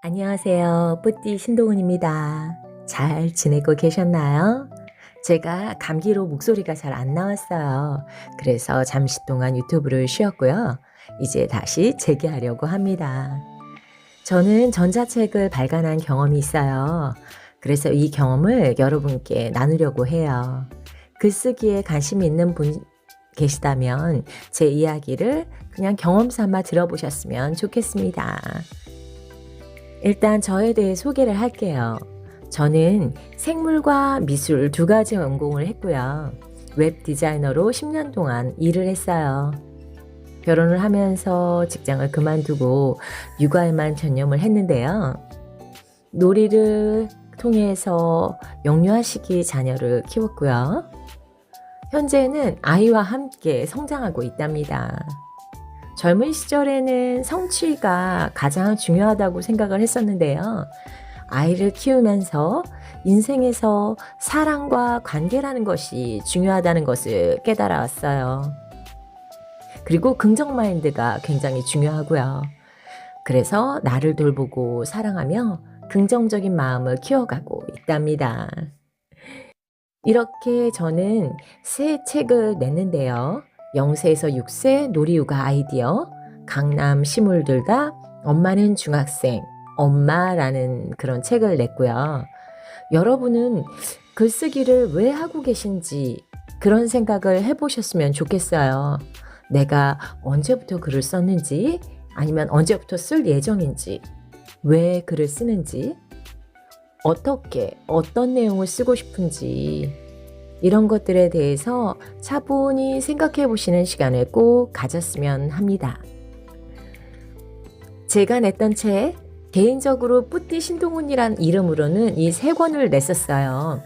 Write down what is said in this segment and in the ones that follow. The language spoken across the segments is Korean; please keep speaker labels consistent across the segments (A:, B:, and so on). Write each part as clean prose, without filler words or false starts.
A: 안녕하세요. 뿌띠 신동훈입니다. 잘 지내고 계셨나요? 제가 감기로 목소리가 잘 안 나왔어요. 그래서 잠시 동안 유튜브를 쉬었고요. 이제 다시 재개하려고 합니다. 저는 전자책을 발간한 경험이 있어요. 그래서 이 경험을 여러분께 나누려고 해요. 글쓰기에 관심 있는 분 계시다면 제 이야기를 그냥 경험 삼아 들어보셨으면 좋겠습니다. 일단 저에 대해 소개를 할게요. 저는 생물과 미술 두 가지 전공을 했고요. 웹 디자이너로 10년 동안 일을 했어요. 결혼을 하면서 직장을 그만두고 육아에만 전념을 했는데요. 놀이를 통해서 영유아시기 자녀를 키웠고요. 현재는 아이와 함께 성장하고 있답니다. 젊은 시절에는 성취가 가장 중요하다고 생각을 했었는데요. 아이를 키우면서 인생에서 사랑과 관계라는 것이 중요하다는 것을 깨달아왔어요. 그리고 긍정 마인드가 굉장히 중요하고요. 그래서 나를 돌보고 사랑하며 긍정적인 마음을 키워가고 있답니다. 이렇게 저는 새 책을 냈는데요. 0세에서 6세 놀이육아 아이디어, 강남 시몰들과 엄마는 중학생, 엄마라는 그런 책을 냈고요. 여러분은 글쓰기를 왜 하고 계신지 그런 생각을 해보셨으면 좋겠어요. 내가 언제부터 글을 썼는지, 아니면 언제부터 쓸 예정인지, 왜 글을 쓰는지, 어떻게, 어떤 내용을 쓰고 싶은지, 이런 것들에 대해서 차분히 생각해 보시는 시간을 꼭 가졌으면 합니다. 제가 냈던 책, 개인적으로 뿌띠 신동훈이란 이름으로는 이 3권을 냈었어요.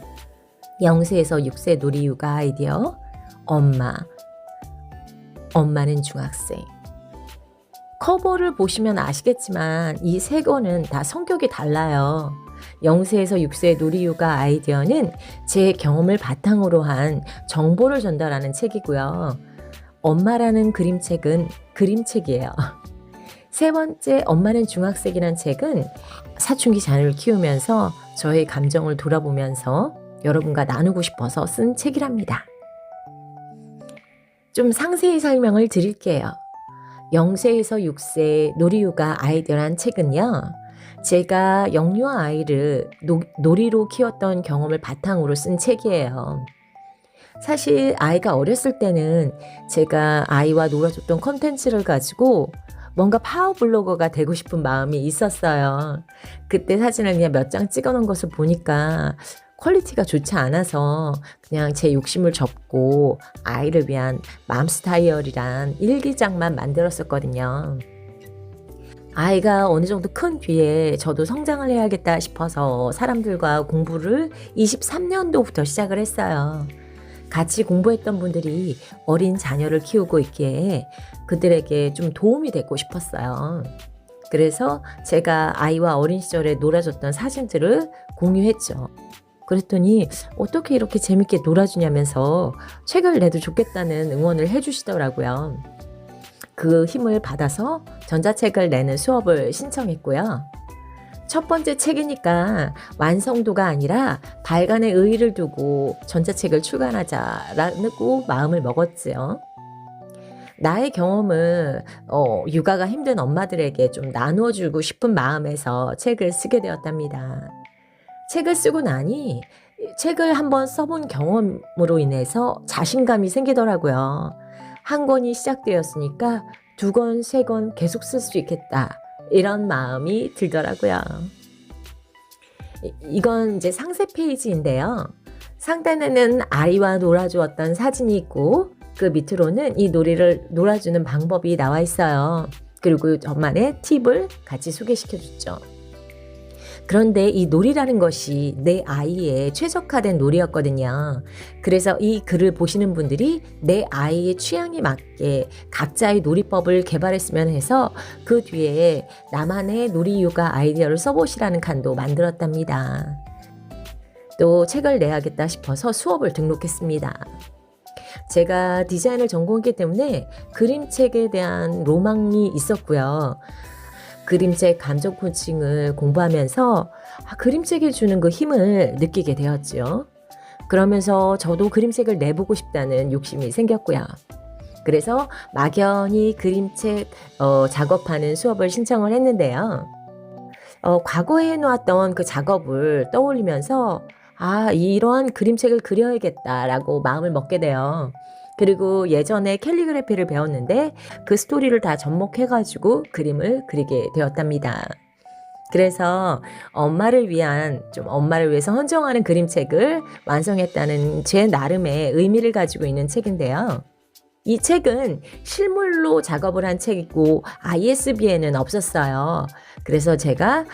A: 0세에서 6세 놀이육아 아이디어, 엄마는 중학생. 커버를 보시면 아시겠지만 이 3권은 다 성격이 달라요. 0세에서 6세 놀이육아 아이디어는 제 경험을 바탕으로 한 정보를 전달하는 책이고요. 엄마라는 그림책은 그림책이에요. 세 번째 엄마는 중학생이라는 책은 사춘기 자녀를 키우면서 저의 감정을 돌아보면서 여러분과 나누고 싶어서 쓴 책이랍니다. 좀 상세히 설명을 드릴게요. 0세에서 6세 놀이육아 아이디어란 책은요. 제가 영유아 아이를 놀이로 키웠던 경험을 바탕으로 쓴 책이에요. 사실 아이가 어렸을 때는 제가 아이와 놀아줬던 컨텐츠를 가지고 뭔가 파워블로거가 되고 싶은 마음이 있었어요. 그때 사진을 그냥 몇 장 찍어 놓은 것을 보니까 퀄리티가 좋지 않아서 그냥 제 욕심을 접고 아이를 위한 맘스타이어리란 일기장만 만들었었거든요. 아이가 어느 정도 큰 뒤에 저도 성장을 해야겠다 싶어서 사람들과 공부를 23년도부터 시작을 했어요. 같이 공부했던 분들이 어린 자녀를 키우고 있기에 그들에게 좀 도움이 되고 싶었어요. 그래서 제가 아이와 어린 시절에 놀아줬던 사진들을 공유했죠. 그랬더니 어떻게 이렇게 재밌게 놀아주냐면서 책을 내도 좋겠다는 응원을 해주시더라고요. 그 힘을 받아서 전자책을 내는 수업을 신청했고요. 첫 번째 책이니까 완성도가 아니라 발간의 의의를 두고 전자책을 출간하자라고 마음을 먹었지요. 나의 경험을 육아가 힘든 엄마들에게 좀 나누어주고 싶은 마음에서 책을 쓰게 되었답니다. 책을 쓰고 나니 책을 한번 써본 경험으로 인해서 자신감이 생기더라고요. 한 권이 시작되었으니까 2권, 3권 계속 쓸 수 있겠다. 이런 마음이 들더라고요. 이건 이제 상세 페이지인데요. 상단에는 아이와 놀아주었던 사진이 있고 그 밑으로는 이 놀이를 놀아주는 방법이 나와 있어요. 그리고 저만의 팁을 같이 소개시켜줬죠. 그런데 이 놀이라는 것이 내 아이의 최적화된 놀이였거든요. 그래서 이 글을 보시는 분들이 내 아이의 취향에 맞게 각자의 놀이법을 개발했으면 해서 그 뒤에 나만의 놀이육아 아이디어를 써보시라는 칸도 만들었답니다. 또 책을 내야겠다 싶어서 수업을 등록했습니다. 제가 디자인을 전공했기 때문에 그림책에 대한 로망이 있었고요. 그림책 감정 코칭을 공부하면서 그림책이 주는 그 힘을 느끼게 되었죠. 그러면서 저도 그림책을 내보고 싶다는 욕심이 생겼고요. 그래서 막연히 그림책 작업하는 수업을 신청을 했는데요. 과거에 해놓았던 그 작업을 떠올리면서 이러한 그림책을 그려야겠다라고 마음을 먹게 돼요. 그리고 예전에 캘리그래피를 배웠는데 그 스토리를 다 접목해가지고 그림을 그리게 되었답니다. 그래서 엄마를 위해서 헌정하는 그림책을 완성했다는 제 나름의 의미를 가지고 있는 책인데요. 이 책은 실물로 작업을 한 책이고 ISBN은 없었어요. 그래서 제가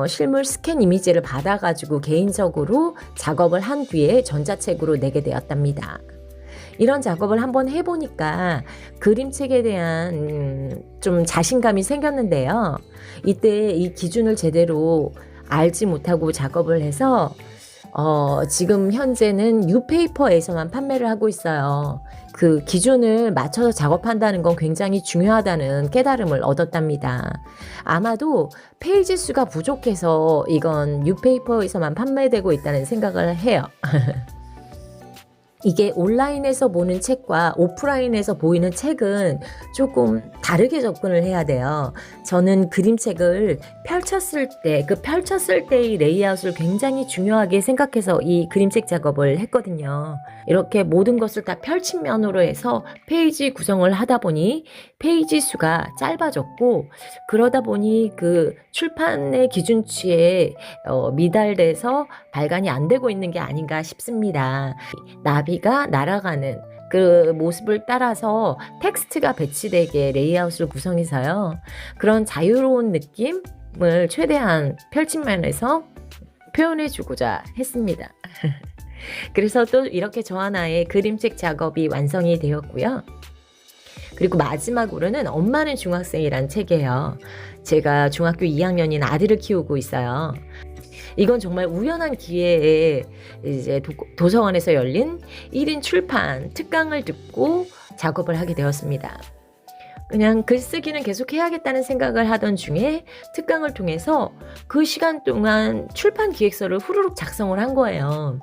A: 실물 스캔 이미지를 받아가지고 개인적으로 작업을 한 뒤에 전자책으로 내게 되었답니다. 이런 작업을 한번 해보니까 그림책에 대한 좀 자신감이 생겼는데요. 이때 이 기준을 제대로 알지 못하고 작업을 해서 지금 현재는 뉴페이퍼에서만 판매를 하고 있어요. 그 기준을 맞춰서 작업한다는 건 굉장히 중요하다는 깨달음을 얻었답니다. 아마도 페이지 수가 부족해서 이건 뉴페이퍼에서만 판매되고 있다는 생각을 해요. 이게 온라인에서 보는 책과 오프라인에서 보이는 책은 조금 다르게 접근을 해야 돼요. 저는 그림책을 펼쳤을 때의 레이아웃을 굉장히 중요하게 생각해서 이 그림책 작업을 했거든요. 이렇게 모든 것을 다 펼친 면으로 해서 페이지 구성을 하다 보니 페이지 수가 짧아졌고, 그러다 보니 그 출판의 기준치에 미달돼서 발간이 안 되고 있는 게 아닌가 싶습니다. 나비가 날아가는 그 모습을 따라서 텍스트가 배치되게 레이아웃을 구성해서요. 그런 자유로운 느낌을 최대한 펼침면에서 표현해주고자 했습니다. 그래서 또 이렇게 저 하나의 그림책 작업이 완성이 되었고요. 그리고 마지막으로는 엄마는 중학생이란 책이에요. 제가 중학교 2학년인 아들을 키우고 있어요. 이건 정말 우연한 기회에 이제 도서관에서 열린 1인 출판 특강을 듣고 작업을 하게 되었습니다. 그냥 글쓰기는 계속 해야겠다는 생각을 하던 중에 특강을 통해서 그 시간 동안 출판 기획서를 후루룩 작성을 한 거예요.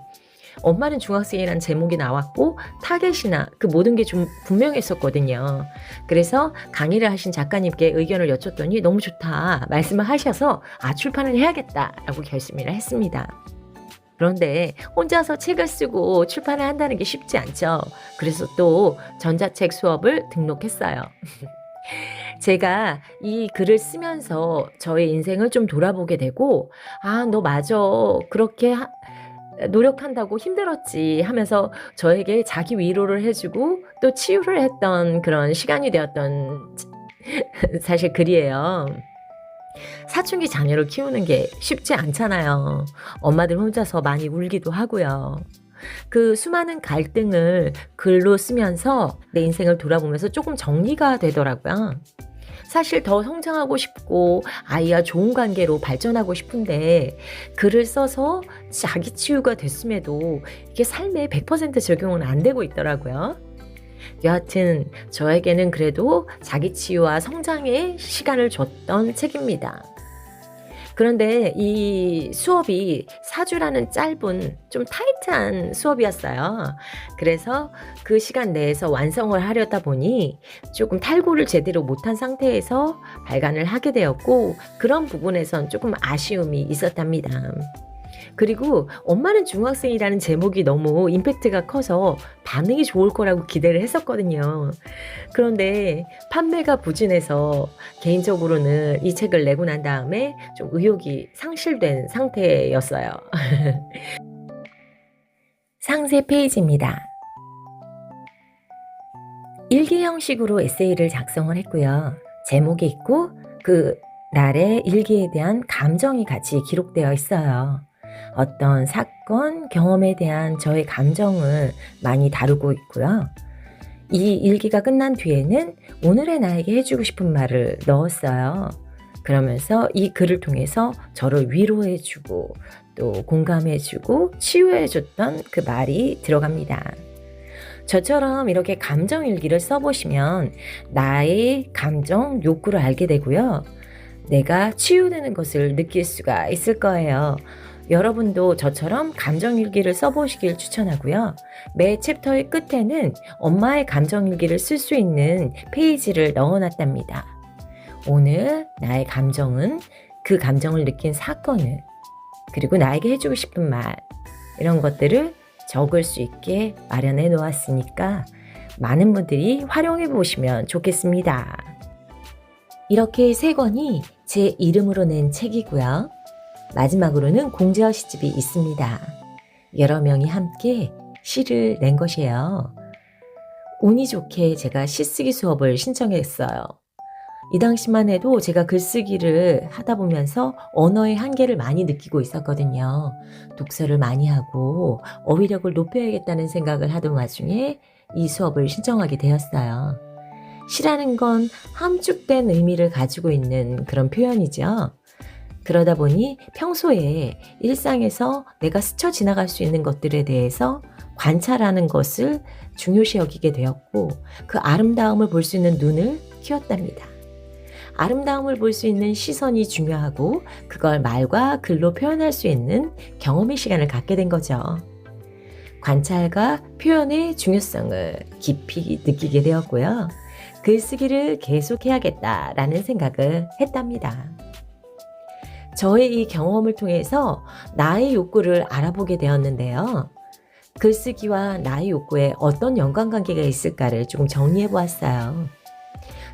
A: 엄마는 중학생이란 제목이 나왔고 타겟이나 그 모든 게 좀 분명했었거든요. 그래서 강의를 하신 작가님께 의견을 여쭸더니 너무 좋다 말씀을 하셔서 출판을 해야겠다라고 결심을 했습니다. 그런데 혼자서 책을 쓰고 출판을 한다는 게 쉽지 않죠. 그래서 또 전자책 수업을 등록했어요. 제가 이 글을 쓰면서 저의 인생을 좀 돌아보게 되고 너 맞아, 그렇게 노력한다고 힘들었지 하면서 저에게 자기 위로를 해주고 또 치유를 했던 그런 시간이 되었던 사실 글이에요. 사춘기 자녀를 키우는 게 쉽지 않잖아요. 엄마들 혼자서 많이 울기도 하고요. 그 수많은 갈등을 글로 쓰면서 내 인생을 돌아보면서 조금 정리가 되더라고요. 사실 더 성장하고 싶고 아이와 좋은 관계로 발전하고 싶은데 글을 써서 자기 치유가 됐음에도 이게 삶에 100% 적용은 안 되고 있더라고요. 여하튼 저에게는 그래도 자기 치유와 성장의 시간을 줬던 책입니다. 그런데 이 수업이 4주라는 짧은 좀 타이트한 수업이었어요. 그래서 그 시간 내에서 완성을 하려다 보니 조금 탈고를 제대로 못한 상태에서 발간을 하게 되었고, 그런 부분에선 조금 아쉬움이 있었답니다. 그리고 엄마는 중학생이라는 제목이 너무 임팩트가 커서 반응이 좋을 거라고 기대를 했었거든요. 그런데 판매가 부진해서 개인적으로는 이 책을 내고 난 다음에 좀 의욕이 상실된 상태였어요. 상세 페이지입니다. 일기 형식으로 에세이를 작성을 했고요. 제목이 있고 그 날의 일기에 대한 감정이 같이 기록되어 있어요. 어떤 사건, 경험에 대한 저의 감정을 많이 다루고 있고요. 이 일기가 끝난 뒤에는 오늘의 나에게 해주고 싶은 말을 넣었어요. 그러면서 이 글을 통해서 저를 위로해주고 또 공감해주고 치유해줬던 그 말이 들어갑니다. 저처럼 이렇게 감정 일기를 써보시면 나의 감정, 욕구를 알게 되고요. 내가 치유되는 것을 느낄 수가 있을 거예요. 여러분도 저처럼 감정일기를 써보시길 추천하고요. 매 챕터의 끝에는 엄마의 감정일기를 쓸 수 있는 페이지를 넣어놨답니다. 오늘 나의 감정은 그 감정을 느낀 사건을, 그리고 나에게 해주고 싶은 말, 이런 것들을 적을 수 있게 마련해 놓았으니까 많은 분들이 활용해 보시면 좋겠습니다. 이렇게 세 권이 제 이름으로 낸 책이고요. 마지막으로는 공지어 시집이 있습니다. 여러 명이 함께 시를 낸 것이에요. 운이 좋게 제가 시쓰기 수업을 신청했어요. 이 당시만 해도 제가 글쓰기를 하다 보면서 언어의 한계를 많이 느끼고 있었거든요. 독서를 많이 하고 어휘력을 높여야겠다는 생각을 하던 와중에 이 수업을 신청하게 되었어요. 시라는 건 함축된 의미를 가지고 있는 그런 표현이죠. 그러다 보니 평소에 일상에서 내가 스쳐 지나갈 수 있는 것들에 대해서 관찰하는 것을 중요시 여기게 되었고, 그 아름다움을 볼 수 있는 눈을 키웠답니다. 아름다움을 볼 수 있는 시선이 중요하고, 그걸 말과 글로 표현할 수 있는 경험의 시간을 갖게 된 거죠. 관찰과 표현의 중요성을 깊이 느끼게 되었고요. 글쓰기를 계속해야겠다라는 생각을 했답니다. 저의 이 경험을 통해서 나의 욕구를 알아보게 되었는데요. 글쓰기와 나의 욕구에 어떤 연관관계가 있을까를 조금 정리해 보았어요.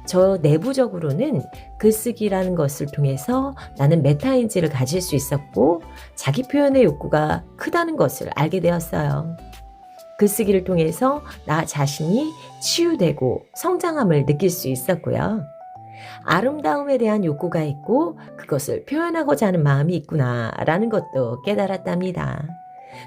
A: 저 내부적으로는 글쓰기라는 것을 통해서 나는 메타인지를 가질 수 있었고, 자기 표현의 욕구가 크다는 것을 알게 되었어요. 글쓰기를 통해서 나 자신이 치유되고 성장함을 느낄 수 있었고요. 아름다움에 대한 욕구가 있고 그것을 표현하고자 하는 마음이 있구나라는 것도 깨달았답니다.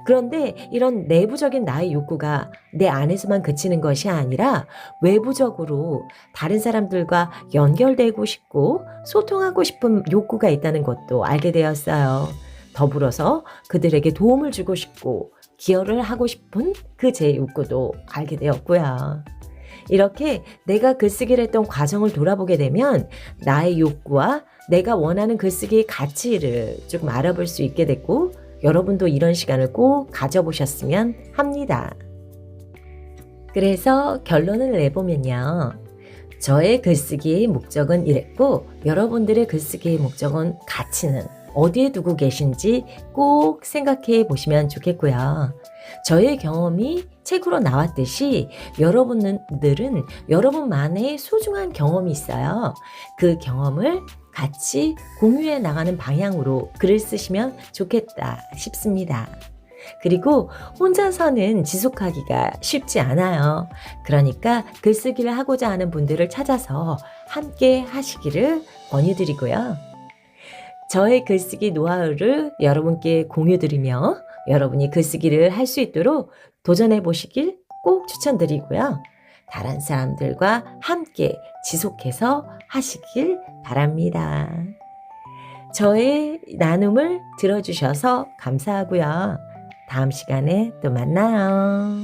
A: 그런데 이런 내부적인 나의 욕구가 내 안에서만 그치는 것이 아니라 외부적으로 다른 사람들과 연결되고 싶고 소통하고 싶은 욕구가 있다는 것도 알게 되었어요. 더불어서 그들에게 도움을 주고 싶고 기여를 하고 싶은 그 제 욕구도 알게 되었고요. 이렇게 내가 글쓰기를 했던 과정을 돌아보게 되면 나의 욕구와 내가 원하는 글쓰기의 가치를 조금 알아볼 수 있게 됐고, 여러분도 이런 시간을 꼭 가져보셨으면 합니다. 그래서 결론을 내보면요. 저의 글쓰기의 목적은 이랬고, 여러분들의 글쓰기의 목적은, 가치는 어디에 두고 계신지 꼭 생각해 보시면 좋겠고요. 저의 경험이 책으로 나왔듯이 여러분들은 여러분만의 소중한 경험이 있어요. 그 경험을 같이 공유해 나가는 방향으로 글을 쓰시면 좋겠다 싶습니다. 그리고 혼자서는 지속하기가 쉽지 않아요. 그러니까 글쓰기를 하고자 하는 분들을 찾아서 함께 하시기를 권유드리고요. 저의 글쓰기 노하우를 여러분께 공유드리며 여러분이 글쓰기를 할 수 있도록 도전해 보시길 꼭 추천드리고요. 다른 사람들과 함께 지속해서 하시길 바랍니다. 저의 나눔을 들어주셔서 감사하고요. 다음 시간에 또 만나요.